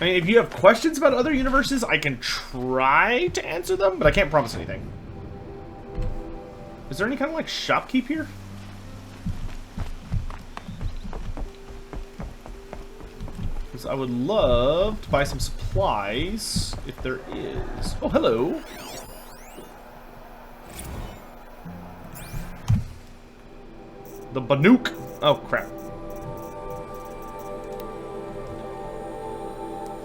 I mean, if you have questions about other universes, I can try to answer them, but I can't promise anything. Is there any kind of, like, shopkeep here? Because I would love to buy some supplies, if there is. Oh, hello! The Banuk! Oh, crap.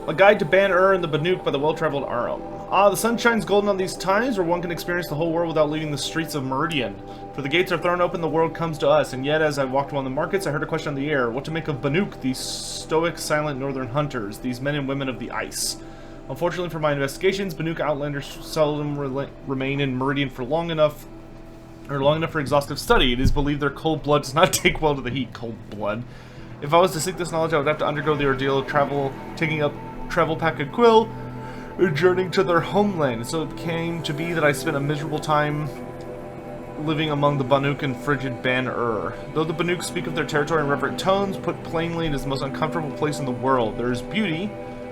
A guide to Ban-Ur and the Banuk by the well-traveled Aram. Ah, the sun shines golden on these times, where one can experience the whole world without leaving the streets of Meridian. For the gates are thrown open, the world comes to us, and yet as I walked along the markets, I heard a question on the air. What to make of Banuk, these stoic, silent northern hunters, these men and women of the ice? Unfortunately for my investigations, Banuk outlanders seldom remain in Meridian for long enough for exhaustive study. It is believed their cold blood does not take well to the heat. Cold blood. If I was to seek this knowledge, I would have to undergo the ordeal of taking up travel pack and quill, and journeying to their homeland. So it came to be that I spent a miserable time living among the Banuk and frigid Ban-Ur. Though the Banuk speak of their territory in reverent tones, put plainly, it is the most uncomfortable place in the world. There is beauty,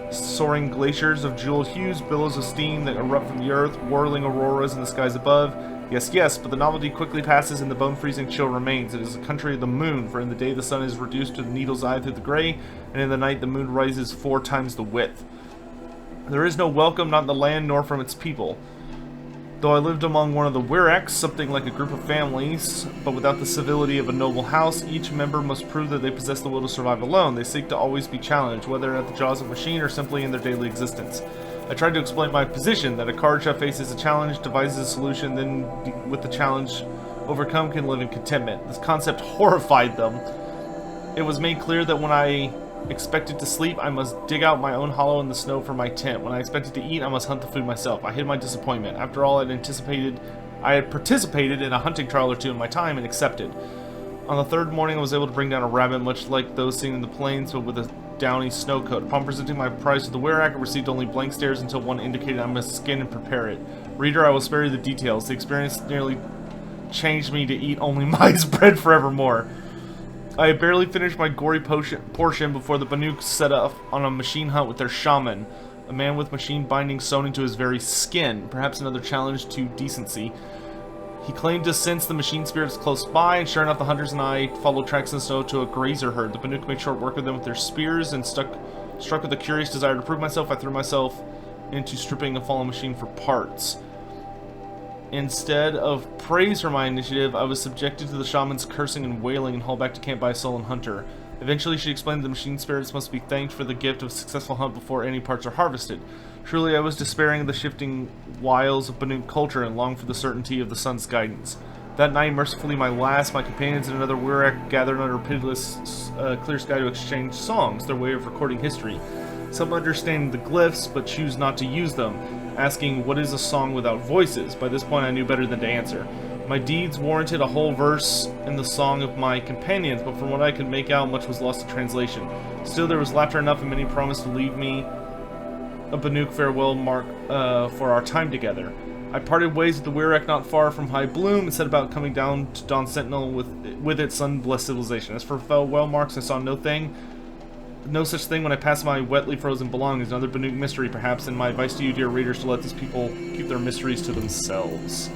soaring glaciers of jeweled hues, billows of steam that erupt from the earth, whirling auroras in the skies above. Yes, yes, but the novelty quickly passes and the bone-freezing chill remains. It is a country of the moon, for in the day the sun is reduced to the needle's eye through the gray, and in the night the moon rises 4 times the width. There is no welcome, not in the land, nor from its people. Though I lived among one of the Wiraks, something like a group of families, but without the civility of a noble house, each member must prove that they possess the will to survive alone. They seek to always be challenged, whether at the jaws of a machine or simply in their daily existence. I tried to explain my position, that a card chef faces a challenge, devises a solution, then with the challenge overcome can live in contentment. This concept horrified them. It was made clear that when I expected to sleep, I must dig out my own hollow in the snow for my tent. When I expected to eat, I must hunt the food myself. I hid my disappointment. After all, I had participated in a hunting trial or two in my time and accepted. On the 3rd morning, I was able to bring down a rabbit, much like those seen in the plains, but with a downy snow coat. Upon presenting my prize to the Wirak, I received only blank stares until one indicated I must skin and prepare it. Reader, I will spare you the details. The experience nearly changed me to eat only maize bread forevermore. I had barely finished my gory portion before the Banuk set off on a machine hunt with their shaman, a man with machine bindings sewn into his very skin, perhaps another challenge to decency. He claimed to sense the machine spirits close by, and sure enough, the hunters and I followed tracks in the snow to a grazer herd. The Banuk made short work of them with their spears, and struck with a curious desire to prove myself, I threw myself into stripping a fallen machine for parts. Instead of praise for my initiative, I was subjected to the shaman's cursing and wailing and hauled back to camp by a sullen hunter. Eventually, she explained that the machine spirits must be thanked for the gift of a successful hunt before any parts are harvested. Truly, I was despairing of the shifting wiles of Banuk culture and longed for the certainty of the sun's guidance. That night, mercifully my companions and another Wirak gathered under a pitiless clear sky to exchange songs, their way of recording history. Some understand the glyphs, but choose not to use them, asking, what is a song without voices? By this point I knew better than to answer. My deeds warranted a whole verse in the song of my companions, but from what I could make out, much was lost in translation. Still, there was laughter enough, and many promised to leave me a Banuk farewell mark for our time together. I parted ways with the Wirak not far from High Bloom, and set about coming down to Dawn Sentinel with its sun-blessed civilization. As for farewell marks, I saw no such thing when I passed my wetly frozen belongings. Another Banuk mystery, perhaps, and my advice to you, dear readers, to let these people keep their mysteries to themselves.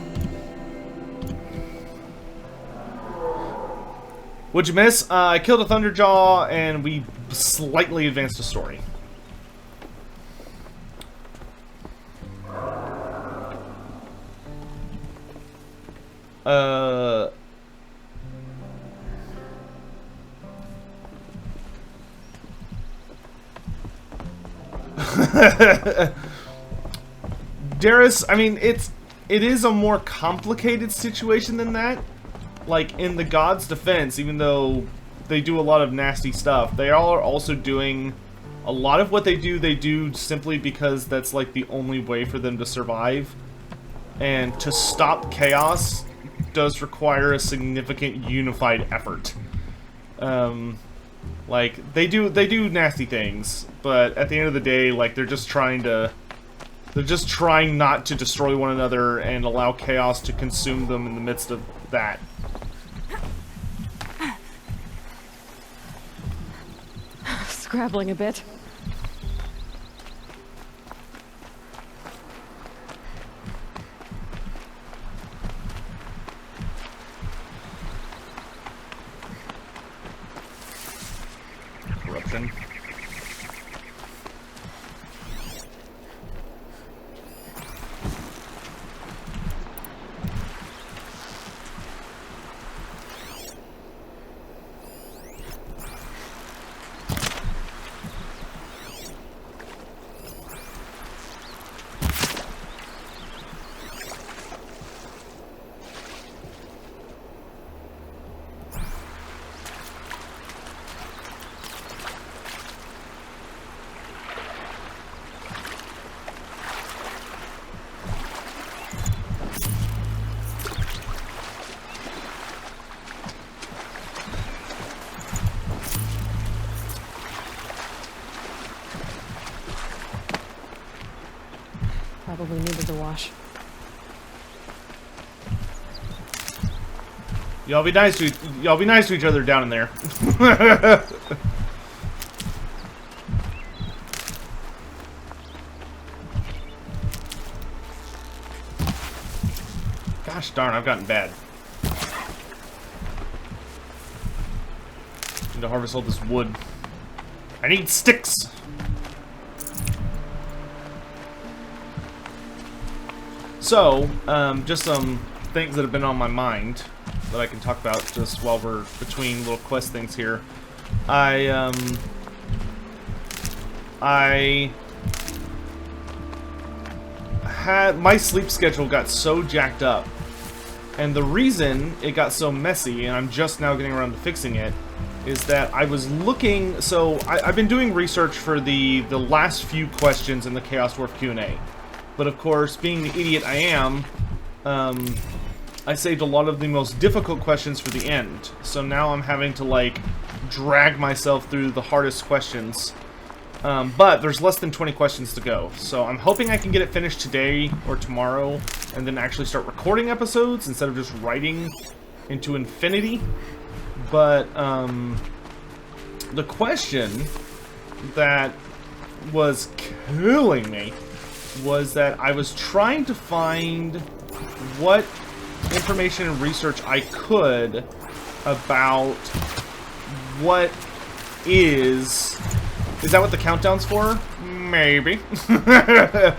What'd you miss? I killed a Thunderjaw, and we slightly advanced the story. Darius, I mean, it is a more complicated situation than that. Like, in the God's defense, even though they do a lot of nasty stuff, they are also doing a lot of what they do simply because that's like the only way for them to survive. And to stop chaos does require a significant unified effort. Like, they do nasty things, but at the end of the day, like, they're just trying not to destroy one another and allow chaos to consume them in the midst of that. Scrabbling a bit. question. Probably needed the wash. Y'all be nice to each other down in there. Gosh darn, I've gotten bad. Need to harvest all this wood. I need sticks. So, just some things that have been on my mind that I can talk about just while we're between little quest things here. I had my sleep schedule got so jacked up, and the reason it got so messy, and I'm just now getting around to fixing it, is that I was looking. So I've been doing research for the last few questions in the Chaos Dwarf Q&A. But of course, being the idiot I am, I saved a lot of the most difficult questions for the end. So now I'm having to, like, drag myself through the hardest questions. But there's less than 20 questions to go. So I'm hoping I can get it finished today or tomorrow, and then actually start recording episodes instead of just writing into infinity. But, the question that was killing me was that I was trying to find what information and research I could about what is that what the countdown's for? Maybe. But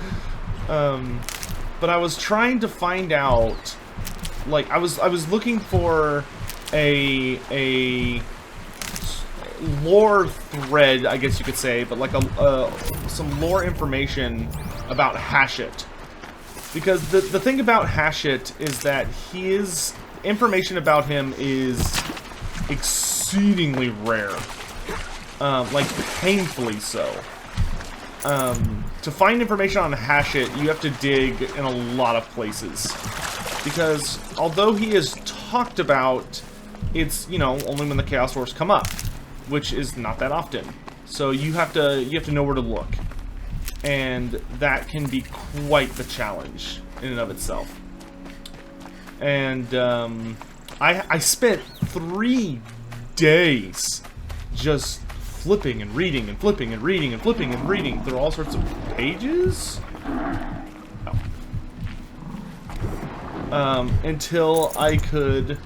I was trying to find out, like, I was looking for a lore thread, I guess you could say, but like some lore information about Hashit. Because the thing about Hashit is that his information about him is exceedingly rare. Like, painfully so. To find information on Hashit, you have to dig in a lot of places. Because although he is talked about, it's, you know, only when the Chaos Dwarfs come up, which is not that often. So you have to know where to look. And that can be quite the challenge in and of itself. And I spent 3 days just flipping and reading and flipping and reading and flipping and reading through all sorts of pages. Oh. Until I could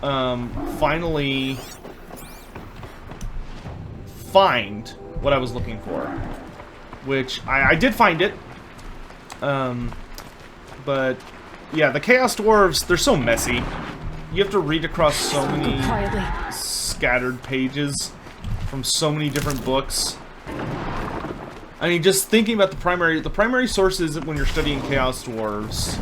finally find what I was looking for. Which, I did find it. But, yeah, the Chaos Dwarves, they're so messy. You have to read across so many scattered pages from so many different books. I mean, just thinking about the primary sources when you're studying Chaos Dwarves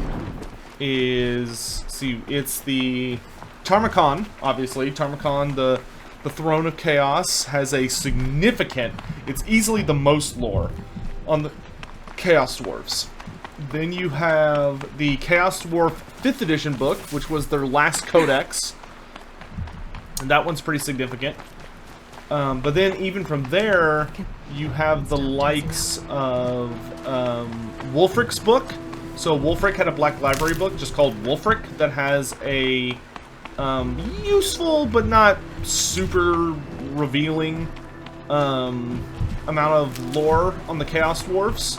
is, see, it's the Tarmakon, obviously. Tarmakon, the Throne of Chaos, has a significant, it's easily the most lore on the Chaos Dwarves. Then you have the Chaos Dwarf 5th edition book, which was their last codex. And that one's pretty significant. But then even from there, you have the likes of Wulfric's book. So Wulfric had a Black Library book just called Wulfric that has a useful but not super revealing amount of lore on the Chaos Dwarfs.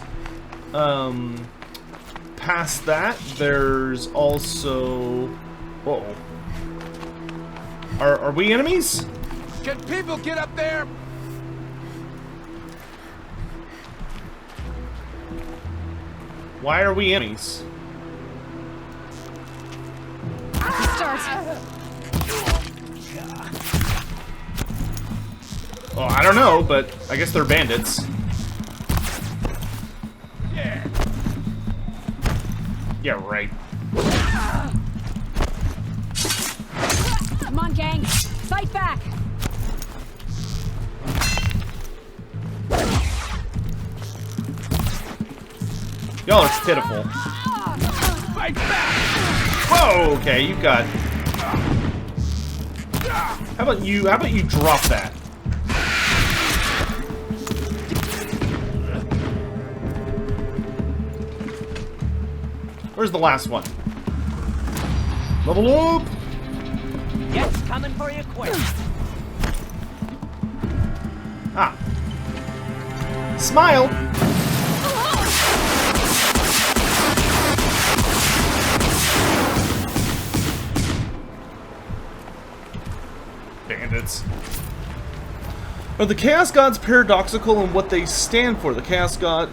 Past that, there's also... Whoa. Are we enemies? Can people get up there? Why are we enemies? Start. Well, I don't know, but I guess they're bandits. Yeah, right. Come on, gang. Fight back. Y'all are pitiful. Fight back! Whoa, okay, you got... How about you drop that? Where's the last one? Level up! Jet's coming for you quick. Ah. Smile! Bandits. Are the Chaos Gods paradoxical in what they stand for? The Chaos God...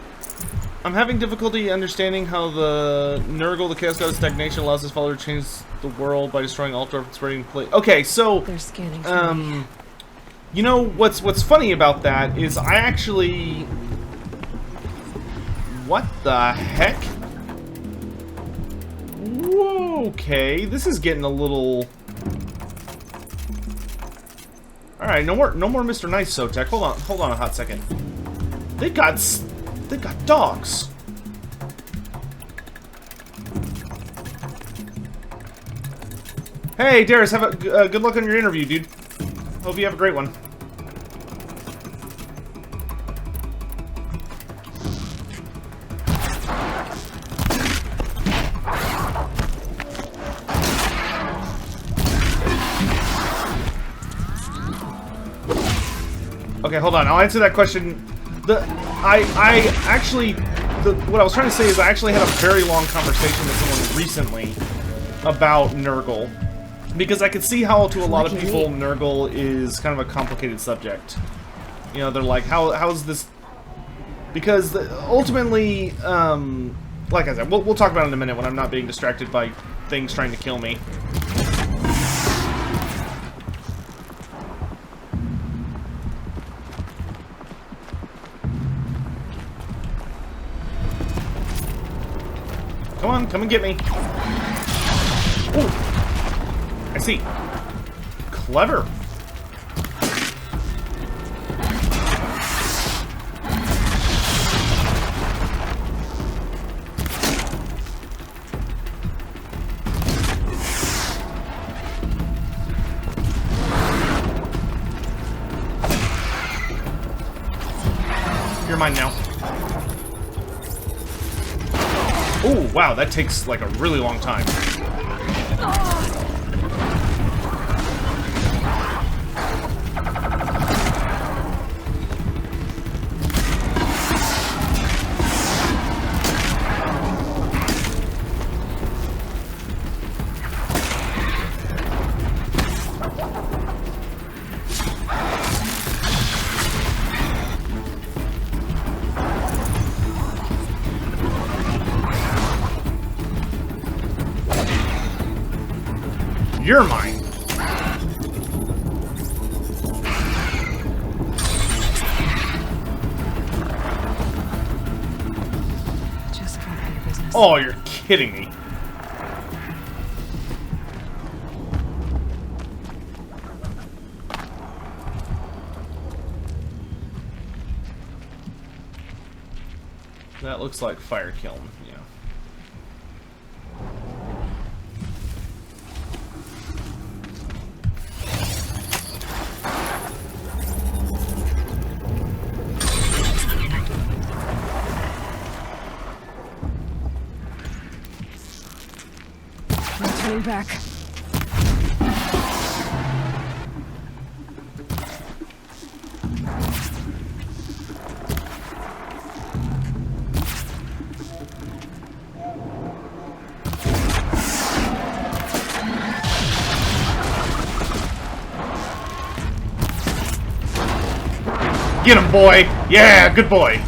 I'm having difficulty understanding how the Nurgle, the Chaos God of Stagnation, allows his follower to change the world by destroying altar and spreading plague. Okay, so... They're scanning for me. You know, what's funny about that is I actually... What the heck? Whoa, okay, this is getting a little... Alright, no more Mr. Nice, Sotek. Hold on a hot second. They got dogs. Hey, Darius, have a good luck on your interview, dude. Hope you have a great one. Okay, hold on. I'll answer that question. What I was trying to say is I actually had a very long conversation with someone recently about Nurgle, because I could see how to a lot of people Nurgle is kind of a complicated subject. You know, they're like, how is this? Because ultimately, like I said, we'll talk about it in a minute when I'm not being distracted by things trying to kill me. Come on, come and get me. Ooh. I see. Clever. You're mine now. Oh, wow, that takes like a really long time. You're mine. Just go about your business. Oh, you're kidding me. That looks like fire kiln, yeah. Turning back. Get him, boy! Yeah, good boy!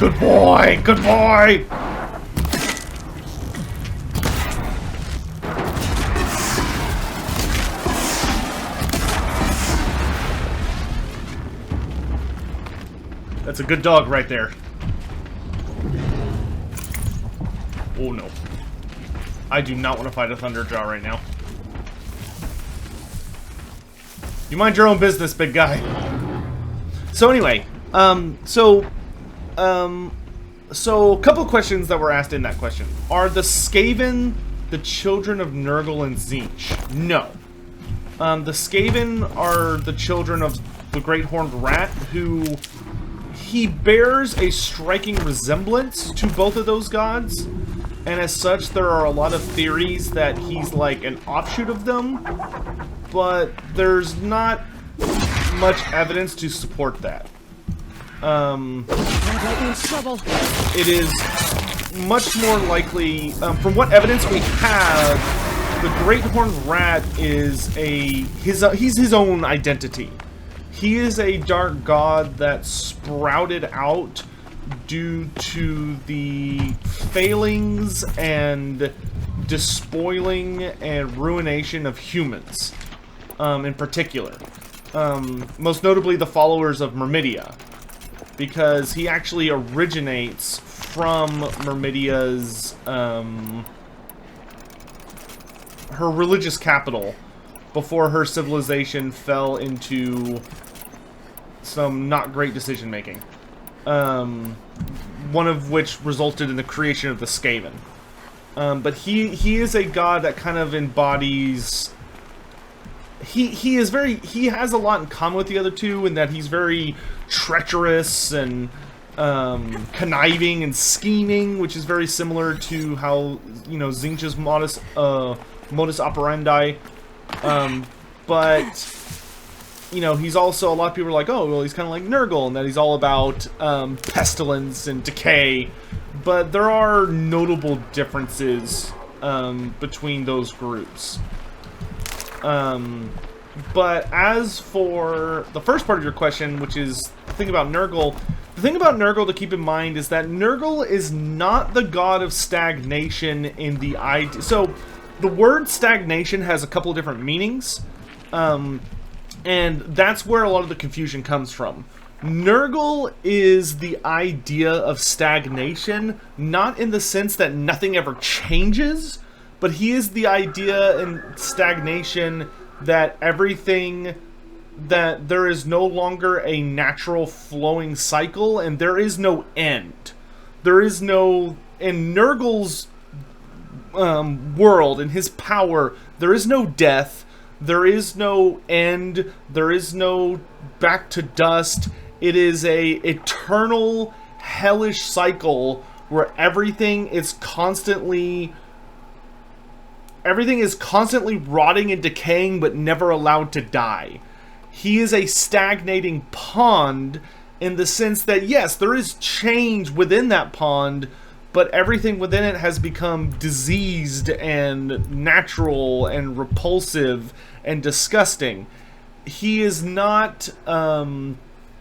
Good boy! Good boy! That's a good dog right there. Oh no. I do not want to fight a Thunderjaw right now. You mind your own business, big guy. So anyway, so a couple of questions that were asked in that question. Are the Skaven the children of Nurgle and Tzeentch? No. The Skaven are the children of the Great Horned Rat, who he bears a striking resemblance to both of those gods, and as such there are a lot of theories that he's like an offshoot of them, but there's not much evidence to support that. It is much more likely, from what evidence we have, the Great Horned Rat is he's his own identity. He is a dark god that sprouted out due to the failings and despoiling and ruination of humans, in particular. Most notably the followers of Myrmidia, because he actually originates from Myrmidia's, her religious capital, before her civilization fell into some not great decision making. One of which resulted in the creation of the Skaven. But he is a god that kind of embodies... He has a lot in common with the other two, in that he's very treacherous and conniving and scheming, which is very similar to how, you know, Tzeentch's modus operandi. But you know, he's also, a lot of people are like, oh, well, he's kind of like Nurgle, and that he's all about pestilence and decay. But there are notable differences between those groups. But as for the first part of your question, which is the thing about Nurgle, the thing about Nurgle to keep in mind is that Nurgle is not the god of stagnation in the idea. So the word stagnation has a couple of different meanings. And that's where a lot of the confusion comes from. Nurgle is the idea of stagnation, not in the sense that nothing ever changes, but he is the idea in stagnation that everything, that there is no longer a natural flowing cycle, and there is no end. There is no, in Nurgle's world, in his power, there is no death. There is no end. There is no back to dust. It is a eternal, hellish cycle where everything is constantly rotting and decaying, but never allowed to die. He is a stagnating pond in the sense that, yes, there is change within that pond, but everything within it has become diseased and natural and repulsive and disgusting. He is not,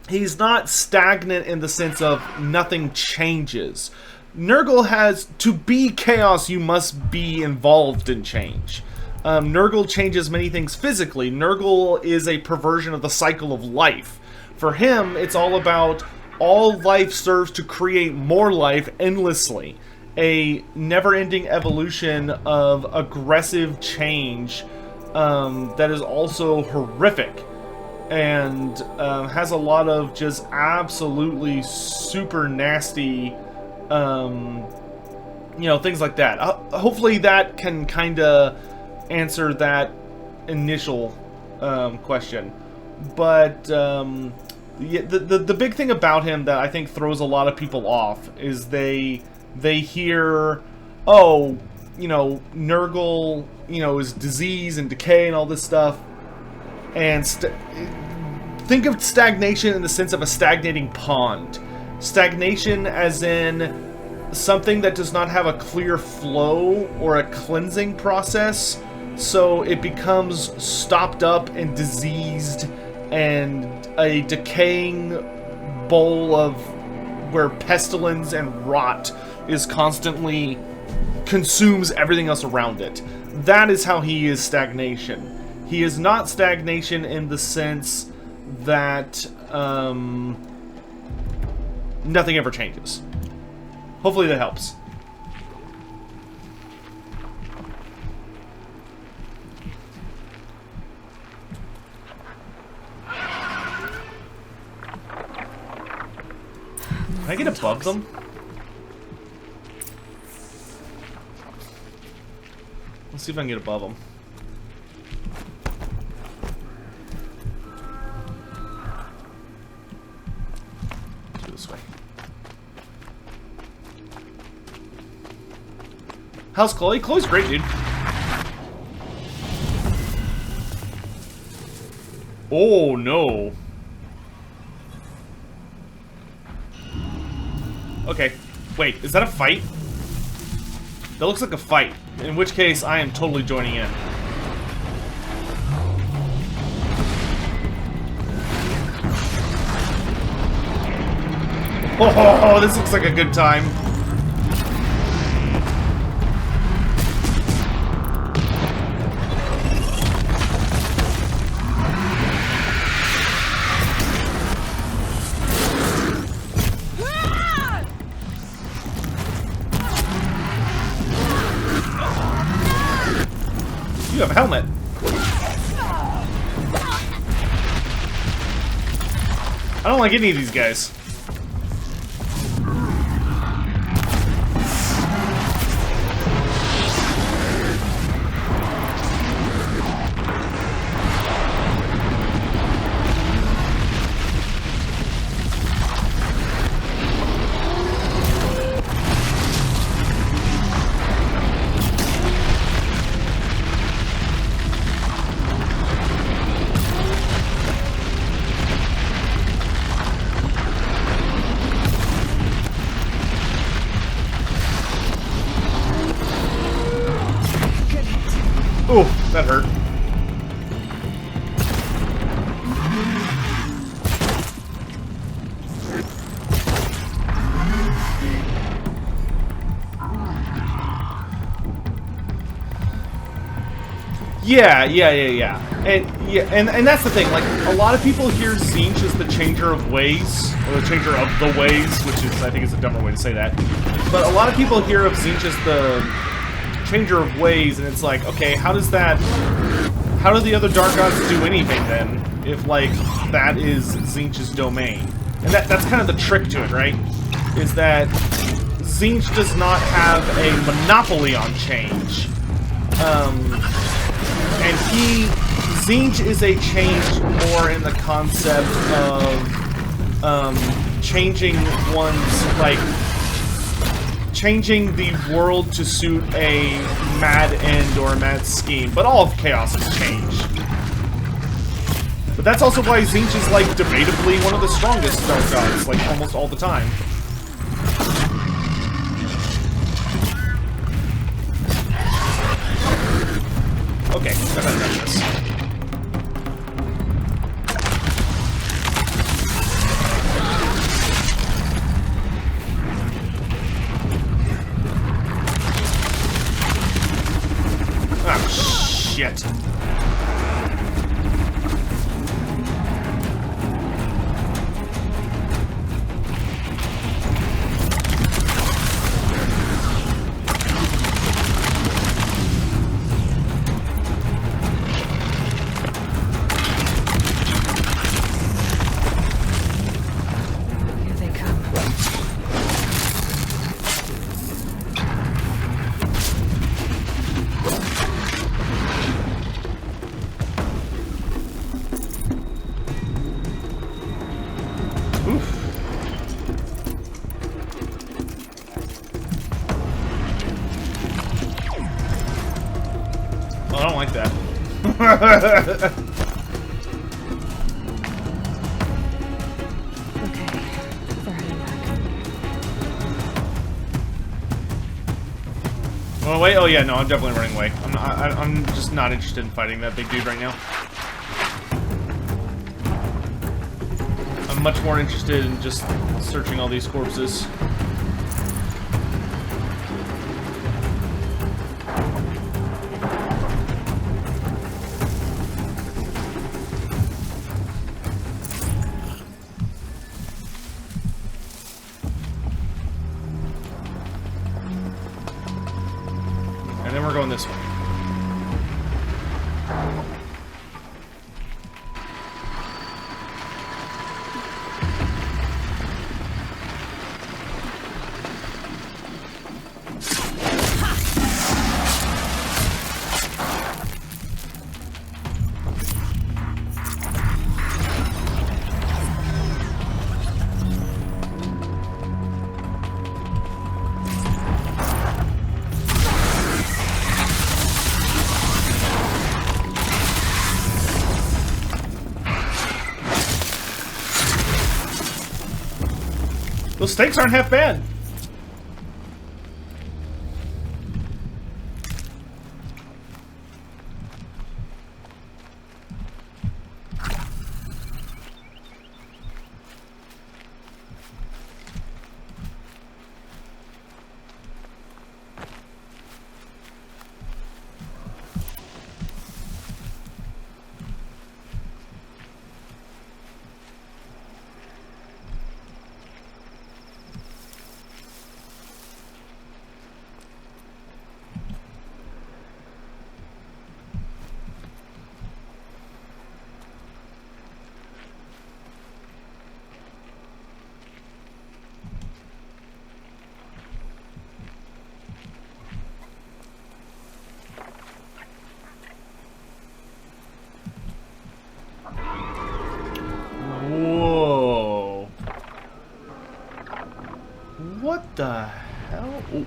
he's not stagnant in the sense of nothing changes. Nurgle has, to be chaos, you must be involved in change. Nurgle changes many things physically. Nurgle is a perversion of the cycle of life. For him, it's all about all life serves to create more life endlessly. A never-ending evolution of aggressive change that is also horrific and has a lot of just absolutely super nasty, you know, things like that. Hopefully that can kind of answer that initial question. But yeah, the big thing about him that I think throws a lot of people off is they hear, oh, you know, Nurgle, you know, is disease and decay and all this stuff, and think of stagnation in the sense of a stagnating pond. Stagnation as in something that does not have a clear flow or a cleansing process, so it becomes stopped up and diseased and a decaying bowl of where pestilence and rot is constantly consumes everything else around it. That is how he is stagnation. He is not stagnation in the sense that nothing ever changes. Hopefully that helps. Can I get above them? Let's see if I can get above them. Let's go this way. How's Chloe? Chloe's great, dude. Oh, no. Okay. Wait, is that a fight? That looks like a fight. In which case, I am totally joining in. Oh, this looks like a good time. You have a helmet. I don't like any of these guys. Ooh, that hurt. Yeah. And that's the thing, like, a lot of people hear Tzeentch as the changer of ways, or the changer of the ways, which is, I think is a dumber way to say that. But a lot of people hear of Tzeentch as the changer of ways, and it's like, okay, how do the other Dark Gods do anything then, if, like, that is Tzeentch's domain? And that's kind of the trick to it, right? Is that Tzeentch does not have a monopoly on change. And Tzeentch is a change more in the concept of, changing one's, like, changing the world to suit a mad end or a mad scheme, but all of chaos is change. But that's also why Tzeentch is, like, debatably one of the strongest Dark Gods, like, almost all the time. Okay, I've had enough of this. Shit. Here they come. Oh, I don't like that. Okay, they're heading back. Oh wait, oh yeah, no, I'm definitely running away. I'm just not interested in fighting that big dude right now. much more interested in just searching all these corpses. And then we're going this way. Those stakes aren't half bad. Whoa. What the hell? Ooh.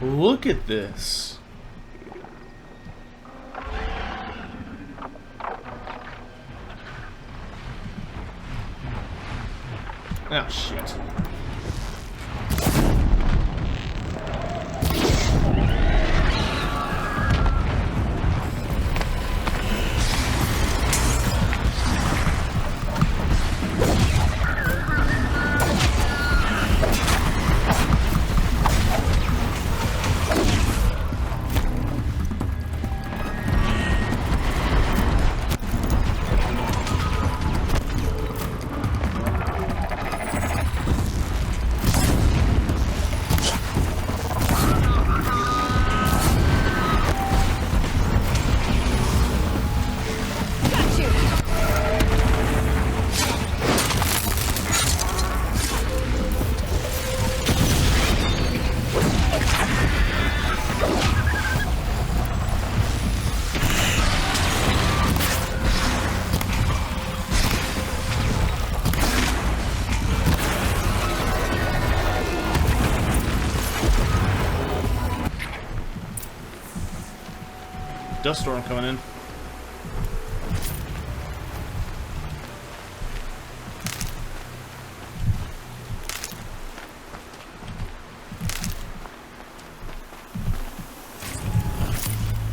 Look at this. Oh, shit. Dust storm coming in.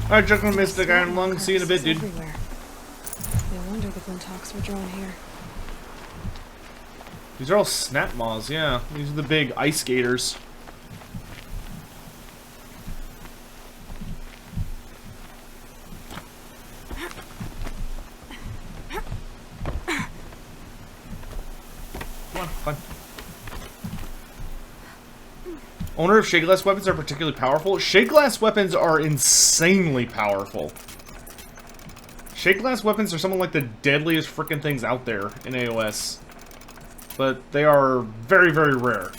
Alright, Juggling Mystic, Iron Lung, see you in a bit, dude. Everywhere. No wonder the Glinthawks were drawn here. These are all snap maws, yeah. These are the big ice gators. Come on, fine. Owner of shade glass weapons are particularly powerful. Shade glass weapons are insanely powerful. Shade glass weapons are some of like the deadliest freaking things out there in AOS. But they are very, very rare.